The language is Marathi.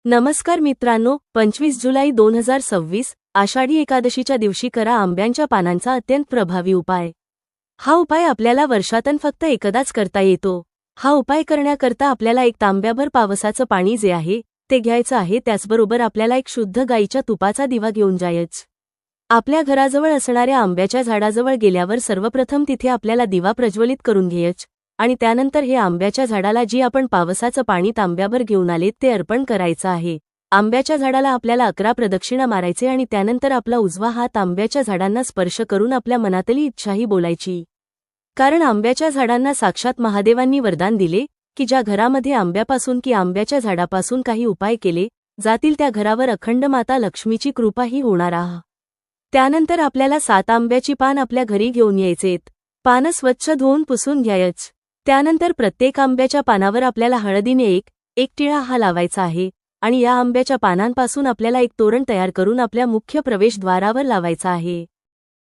नमस्कार मित्रांनो, 25 जुलै 2026 आषाढी एकादशीच्या दिवशी करा आंब्यांच्या पानांचा अत्यंत प्रभावी उपाय। हा उपाय आपल्याला वर्षातून फक्त एकदाच करता येतो। हा उपाय करण्याकरता आपल्याला एक तांब्याभर पावसाचं पाणी जे आहे ते घ्यायचं आहे। त्याचबरोबर आपल्याला एक शुद्ध गाईच्या तुपाचा दिवा घेऊन जायचं। आपल्या घराजवळ असणाऱ्या आंब्याच्या झाडाजवळ गेल्यावर सर्वप्रथम तिथे आपल्याला दिवा प्रज्वलित करून घ्यायचं आणि त्यानंतर हे आंब्याच्या झाडाला जी आपण पावसाचं पाणी तांब्याभर घेऊन आलेत ते अर्पण करायचं आहे। आंब्याच्या झाडाला आपल्याला 11 प्रदक्षिणा मारायचे आणि त्यानंतर आपला उजवा हात आंब्याच्या झाडांना स्पर्श करून आपल्या मनातली इच्छाही बोलायची। कारण आंब्याच्या झाडांना साक्षात महादेवांनी वरदान दिले की ज्या घरामध्ये आंब्यापासून की आंब्याच्या झाडापासून काही उपाय केले जातील त्या घरावर अखंड माता लक्ष्मीची कृपाही होणार आहे। त्यानंतर आपल्याला 7 आंब्याची पान आपल्या घरी घेऊन यायचेत। पानं स्वच्छ धुवून पुसून घ्यायचं। त्यानंतर प्रत्येक आंब्याच्या पानावर आपल्याला हळदीने एक टिळा हा लावायचा आहे आणि या आंब्याच्या पानांपासून आपल्याला एक तोरण तयार करून आपल्या मुख्य प्रवेशद्वारावर लावायचा आहे।